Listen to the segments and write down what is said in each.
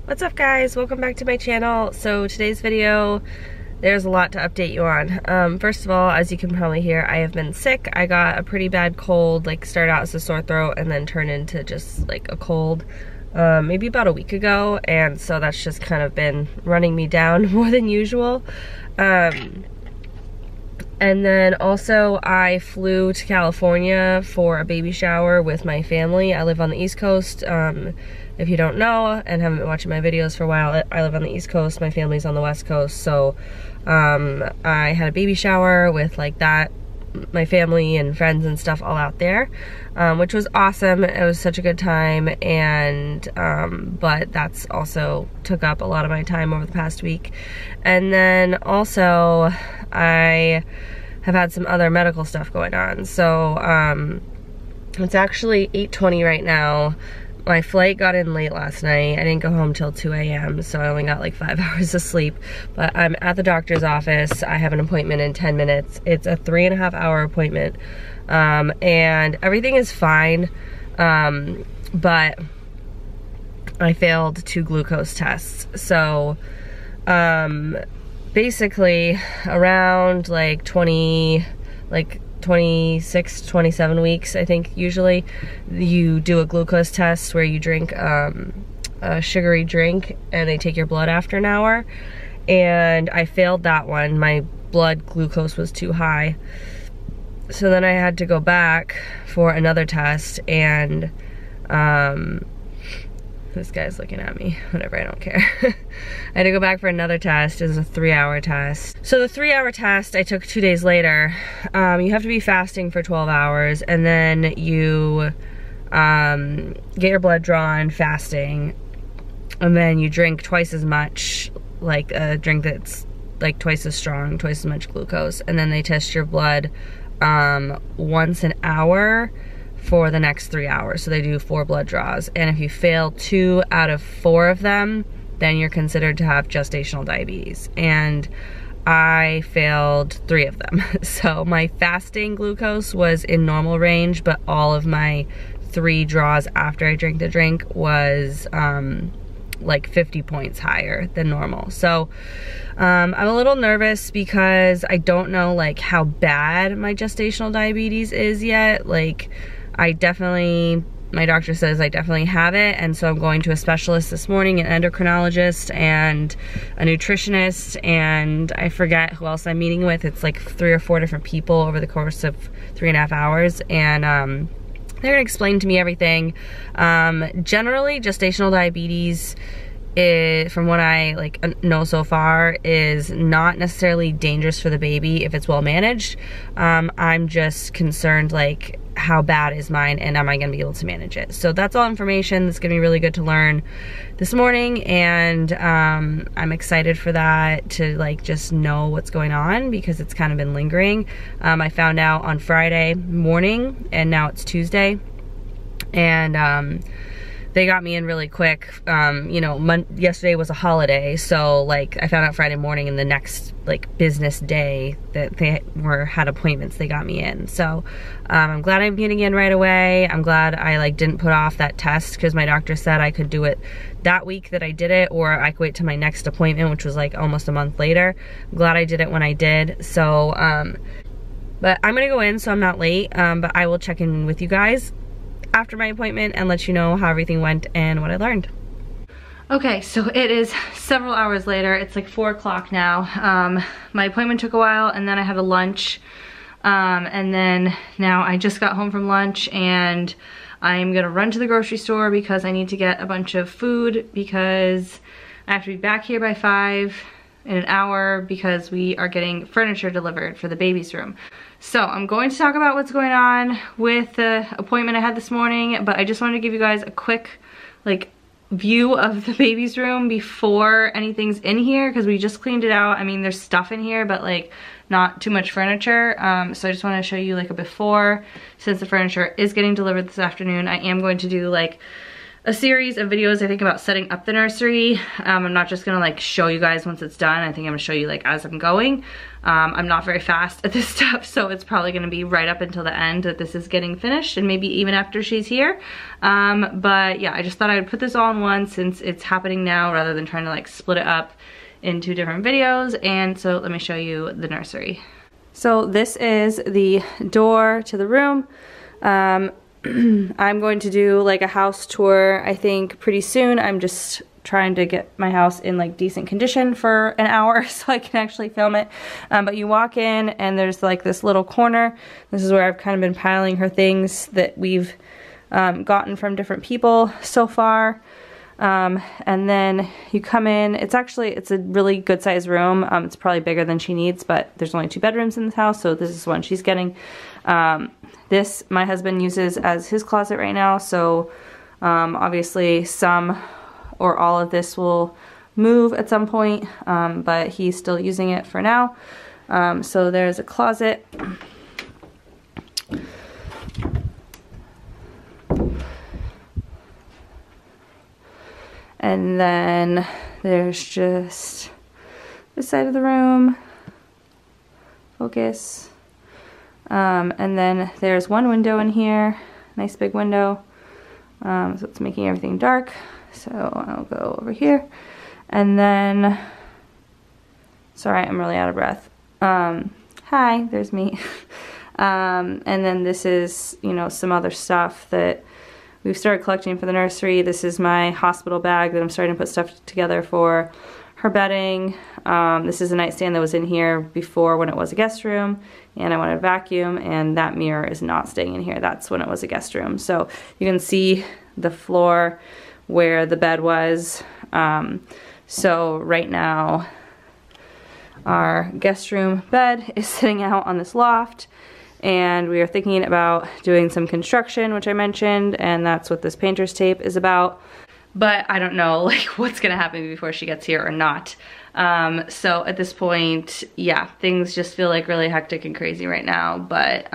What's up guys, welcome back to my channel. So today's video, there's a lot to update you on. First of all, as you can probably hear, I have been sick. I got a pretty bad cold, like started out as a sore throat and then turned into just like a cold maybe about a week ago, and so that's just kind of been running me down more than usual. And then also I flew to California for a baby shower with my family. I live on the East Coast. If you don't know and haven't been watching my videos for a while, I live on the East Coast, my family's on the West Coast, so I had a baby shower with like my family and friends and stuff all out there, which was awesome. It was such a good time, and but that's also took up a lot of my time over the past week. And then also I have had some other medical stuff going on. So it's actually 8:20 right now. My flight got in late last night. I didn't go home till 2 a.m. so I only got like 5 hours of sleep. But I'm at the doctor's office. I have an appointment in 10 minutes. It's a 3.5 hour appointment. And everything is fine. But I failed 2 glucose tests. So basically around like 26, 27 weeks, I think, usually, you do a glucose test where you drink a sugary drink and they take your blood after an hour. And I failed that one. My blood glucose was too high. So then I had to go back for another test, and this guy's looking at me, whatever, I don't care. I had to go back for another test. It was a 3-hour test. So the 3-hour test I took 2 days later. You have to be fasting for 12 hours, and then you get your blood drawn fasting, and then you drink twice as much, like a drink that's like twice as strong, twice as much glucose, and then they test your blood once an hour for the next 3 hours. So they do 4 blood draws, and if you fail 2 out of 4 of them, then you're considered to have gestational diabetes. And I failed 3 of them. So my fasting glucose was in normal range, but all of my 3 draws after I drank the drink was like 50 points higher than normal. So I'm a little nervous because I don't know like how bad my gestational diabetes is yet. Like, my doctor says I definitely have it, and so I'm going to a specialist this morning, an endocrinologist and a nutritionist, and I forget who else I'm meeting with. It's like 3 or 4 different people over the course of 3.5 hours, and they're gonna explain to me everything. Generally, gestational diabetes, from what I know so far, is not necessarily dangerous for the baby if it's well managed. I'm just concerned like how bad is mine, and am I gonna be able to manage it? So that's all information that's gonna be really good to learn this morning, and I'm excited for that, to like just know what's going on, because it's kind of been lingering. I found out on Friday morning, and now it's Tuesday, and they got me in really quick. You know, yesterday was a holiday, so like I found out Friday morning, and the next like business day that they had appointments, they got me in. So I'm glad I'm getting in right away. I'm glad I like didn't put off that test, because my doctor said I could do it that week that I did it, or I could wait till my next appointment, which was like almost a month later. I'm glad I did it when I did. So but I'm gonna go in so I'm not late, but I will check in with you guys after my appointment and let you know how everything went and what I learned. Okay, so it is several hours later. It's like 4 o'clock now. My appointment took a while, and then I had a lunch, and then now I just got home from lunch, and I'm gonna run to the grocery store because I need to get a bunch of food, because I have to be back here by 5 in an hour, because we are getting furniture delivered for the baby's room. So I'm going to talk about what's going on with the appointment I had this morning, but I just wanted to give you guys a quick like view of the baby's room before anything's in here, because we just cleaned it out. I mean, there's stuff in here, but like not too much furniture. So I just want to show you like a before. Since the furniture is getting delivered this afternoon, I am going to do like a series of videos, I think, about setting up the nursery. I'm not just gonna like show you guys once it's done. I think I'm gonna show you like as I'm going. I'm not very fast at this stuff, so it's probably gonna be right up until the end that this is getting finished, and maybe even after she's here. But yeah, I just thought I would put this all in one since it's happening now rather than trying to like split it up into different videos. And so let me show you the nursery. So this is the door to the room. I'm going to do like a house tour, I think, pretty soon. I'm just trying to get my house in like decent condition for an hour so I can actually film it. But you walk in and there's like this little corner. This is where I've kind of been piling her things that we've gotten from different people so far. And then you come in, it's a really good sized room. It's probably bigger than she needs, but there's only 2 bedrooms in this house, so this is one she's getting. This my husband uses as his closet right now, so obviously some or all of this will move at some point, but he's still using it for now. So there's a closet. And then there's just this side of the room. Focus. And then there's one window in here, nice big window. So it's making everything dark. So I'll go over here. And then, sorry, I'm really out of breath. Hi, there's me. And then this is, you know, some other stuff that we've started collecting for the nursery. This is my hospital bag that I'm starting to put stuff together for her bedding. This is a nightstand that was in here before when it was a guest room, and I wanted to vacuum, and that mirror is not staying in here. That's when it was a guest room. So you can see the floor where the bed was. So right now our guest room bed is sitting out on this loft, and we are thinking about doing some construction, which I mentioned, and that's what this painter's tape is about. But I don't know like what's gonna happen before she gets here or not. So at this point, yeah, things just feel like really hectic and crazy right now, but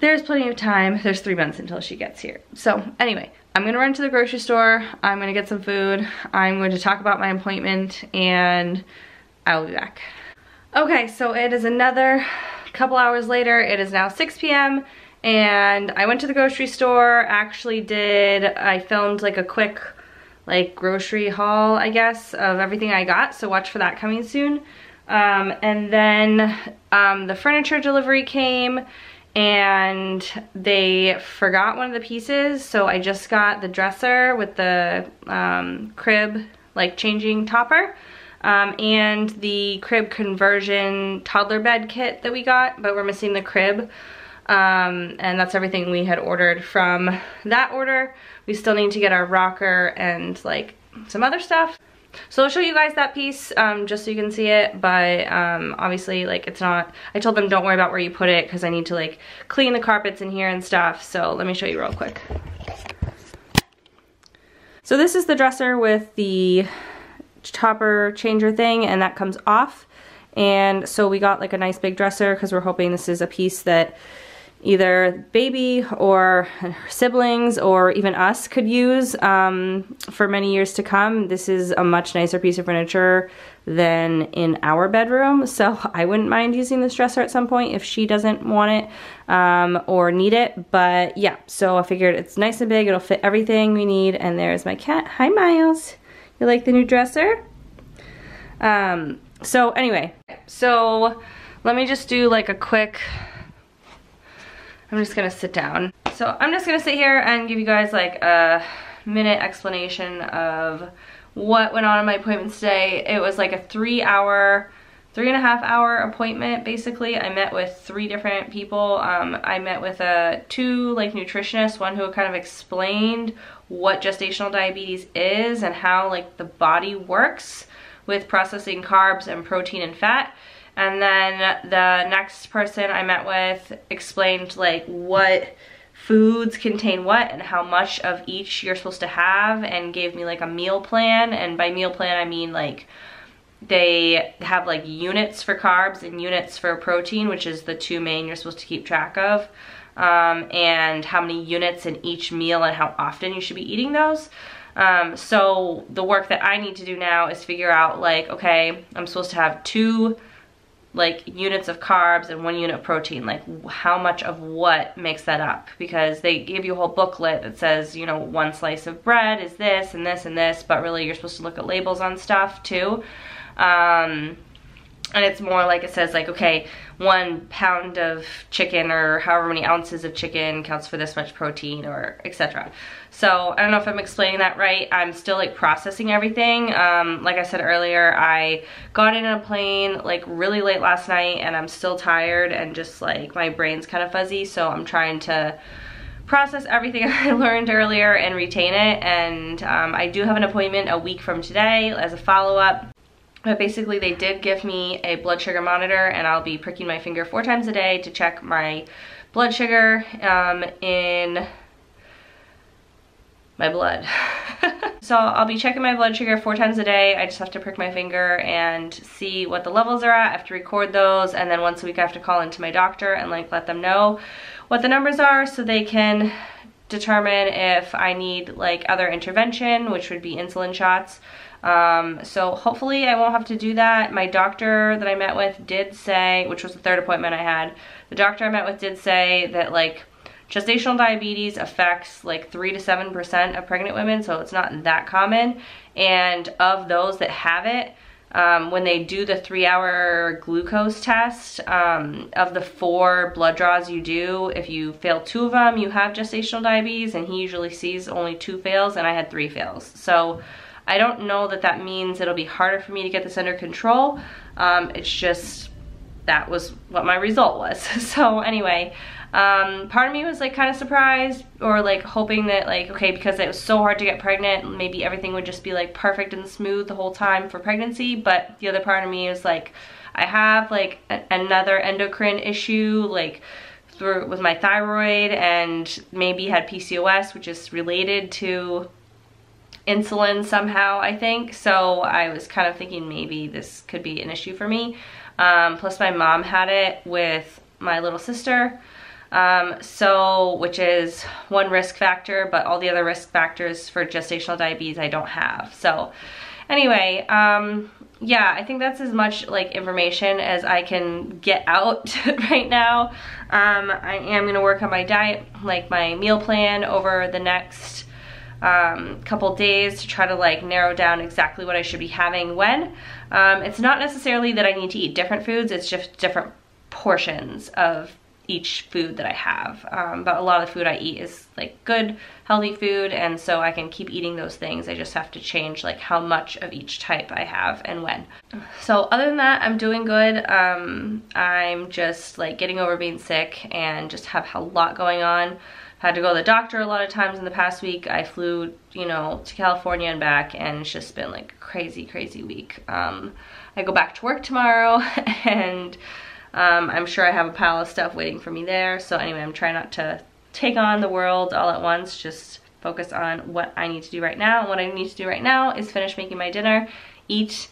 there's plenty of time. There's 3 months until she gets here. So anyway, I'm gonna run to the grocery store. I'm gonna get some food. I'm going to talk about my appointment, and I will be back. Okay, so it is another couple hours later. It is now 6 p.m. and I went to the grocery store. I filmed like a quick like grocery haul, I guess, of everything I got, so watch for that coming soon. And then the furniture delivery came, and they forgot one of the pieces, so I just got the dresser with the crib like changing topper, and the crib conversion toddler bed kit that we got, but we're missing the crib. And that's everything we had ordered from that order. We still need to get our rocker and like some other stuff. So I'll show you guys that piece just so you can see it, but obviously like it's not, I told them don't worry about where you put it because I need to like clean the carpets in here and stuff. So let me show you real quick. So this is the dresser with the topper changer thing, and that comes off. And so we got like a nice big dresser because we're hoping this is a piece that either baby or her siblings or even us could use for many years to come. This is a much nicer piece of furniture than in our bedroom, so I wouldn't mind using this dresser at some point if she doesn't want it or need it. But yeah, so I figured it's nice and big, it'll fit everything we need. And there's my cat. Hi Miles, you like the new dresser? So anyway, so let me just do like a quick, I'm just gonna sit down. So I'm just gonna sit here and give you guys like a minute explanation of what went on in my appointment today. It was like a 3.5 hour appointment basically. I met with 3 different people. I met with 2 like nutritionists, one who kind of explained what gestational diabetes is and how like the body works with processing carbs and protein and fat. And then the next person I met with explained like what foods contain what and how much of each you're supposed to have, and gave me like a meal plan. And by meal plan I mean like they have like units for carbs and units for protein, which is the 2 main you're supposed to keep track of. and how many units in each meal and how often you should be eating those. So the work that I need to do now is figure out like, okay, I'm supposed to have 2 like units of carbs and 1 unit of protein, like how much of what makes that up, because they give you a whole booklet that says, you know, 1 slice of bread is this and this and this, but really you're supposed to look at labels on stuff too. And it's more like it says like, okay, 1 pound of chicken or however many ounces of chicken counts for this much protein, or etc. So I don't know if I'm explaining that right. I'm still like processing everything. Like I said earlier, I got in a plane like really late last night and I'm still tired and just like my brain's kind of fuzzy. So I'm trying to process everything I learned earlier and retain it. And I do have an appointment a week from today as a follow-up. But basically they did give me a blood sugar monitor, and I'll be pricking my finger 4 times a day to check my blood sugar in my blood. So I'll be checking my blood sugar 4 times a day. I just have to prick my finger and see what the levels are at. I have to record those, and then once a week I have to call into my doctor and like let them know what the numbers are so they can determine if I need like other intervention, which would be insulin shots. So hopefully I won't have to do that. My doctor that I met with did say, which was the 3rd appointment I had, the doctor I met with did say that like gestational diabetes affects like 3 to 7% of pregnant women, so it's not that common. And of those that have it, when they do the 3-hour glucose test, of the 4 blood draws you do, if you fail 2 of them, you have gestational diabetes, and he usually sees only 2 fails, and I had 3 fails. So I don't know that that means it'll be harder for me to get this under control. It's just, that was what my result was. So anyway, part of me was like kind of surprised, or like hoping that like, okay, because it was so hard to get pregnant, maybe everything would just be like perfect and smooth the whole time for pregnancy. But the other part of me is like, I have like another endocrine issue, like with my thyroid, and maybe had PCOS, which is related to insulin somehow, I think. So I was kind of thinking maybe this could be an issue for me. Plus my mom had it with my little sister, so which is one risk factor, but all the other risk factors for gestational diabetes I don't have. So anyway, yeah, I think that's as much like information as I can get out right now. I am gonna work on my diet, like my meal plan over the next couple days to try to like narrow down exactly what I should be having when. It's not necessarily that I need to eat different foods, it's just different portions of each food that I have. But a lot of the food I eat is like good, healthy food, and so I can keep eating those things. I just have to change like how much of each type I have and when. So other than that, I'm doing good. I'm just like getting over being sick and just have a lot going on. Had to go to the doctor a lot of times in the past week. I flew, you know, to California and back, and it's just been like a crazy, crazy week. I go back to work tomorrow, and I'm sure I have a pile of stuff waiting for me there. So anyway, I'm trying not to take on the world all at once, just focus on what I need to do right now. And what I need to do right now is finish making my dinner, eat,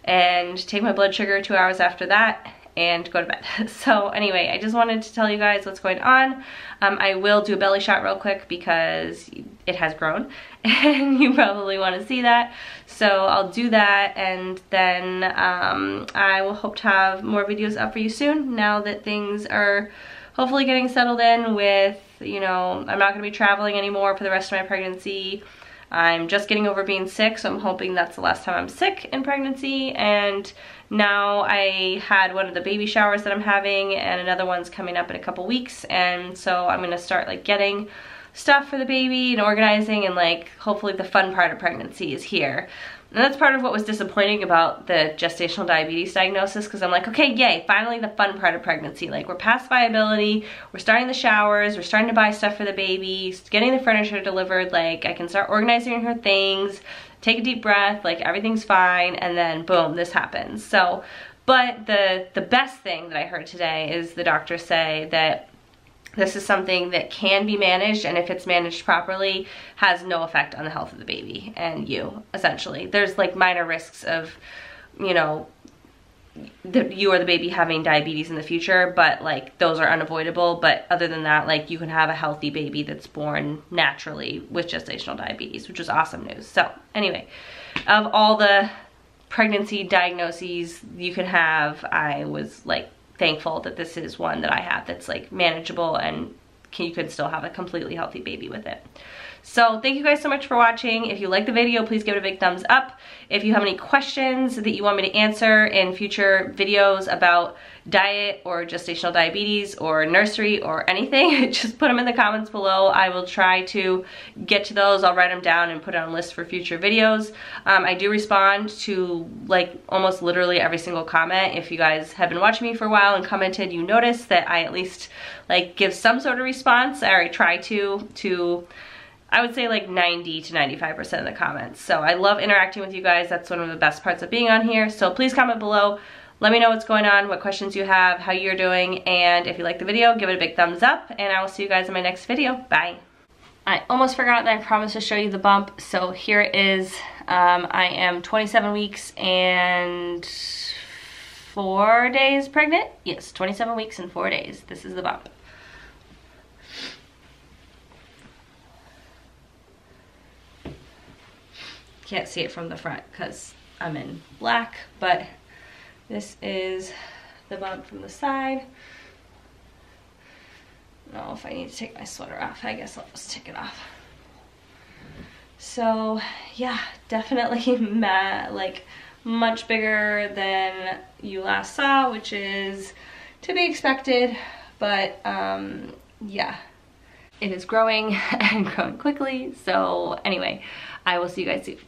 and take my blood sugar 2 hours after that, and go to bed. So anyway, I just wanted to tell you guys what's going on. I will do a belly shot real quick because it has grown and you probably want to see that. So I'll do that, and then I will hope to have more videos up for you soon now that things are hopefully getting settled in with, you know, I'm not going to be traveling anymore for the rest of my pregnancy. I'm just getting over being sick, so I'm hoping that's the last time I'm sick in pregnancy. And now I had one of the baby showers that I'm having, and another one's coming up in a couple weeks, and so I'm gonna start like getting stuff for the baby and organizing, and like hopefully the fun part of pregnancy is here. And that's part of what was disappointing about the gestational diabetes diagnosis, because I'm like, okay, yay, finally the fun part of pregnancy. Like, we're past viability, we're starting the showers, we're starting to buy stuff for the baby, getting the furniture delivered, like I can start organizing her things, take a deep breath, like everything's fine, and then boom, this happens. So, but the best thing that I heard today is the doctor say that this is something that can be managed, and if it's managed properly, has no effect on the health of the baby and you, essentially. There's like minor risks of, you know, you or the baby having diabetes in the future, but like those are unavoidable. But other than that, like you can have a healthy baby that's born naturally with gestational diabetes, which is awesome news. So anyway, of all the pregnancy diagnoses you can have, I was like thankful that this is one that I have that's like manageable, and you could still have a completely healthy baby with it. So thank you guys so much for watching. If you like the video, please give it a big thumbs up. If you have any questions that you want me to answer in future videos about diet or gestational diabetes or nursery or anything, just put them in the comments below. I will try to get to those. I'll write them down and put it on a list for future videos. I do respond to like almost literally every single comment. If you guys have been watching me for a while and commented, you notice that I at least like give some sort of response, or I try to I would say like 90 to 95% of the comments. So I love interacting with you guys. That's one of the best parts of being on here. So please comment below. Let me know what's going on, what questions you have, how you're doing, and if you like the video, give it a big thumbs up, and I will see you guys in my next video. Bye. I almost forgot that I promised to show you the bump, so here it is. I am 27 weeks and 4 days pregnant. Yes, 27 weeks and 4 days. This is the bump. Can't see it from the front because I'm in black, but this is the bump from the side. I don't know if I need to take my sweater off. I guess I'll just take it off. So yeah, definitely like much bigger than you last saw, which is to be expected, but yeah, it is growing and growing quickly. So anyway, I will see you guys soon.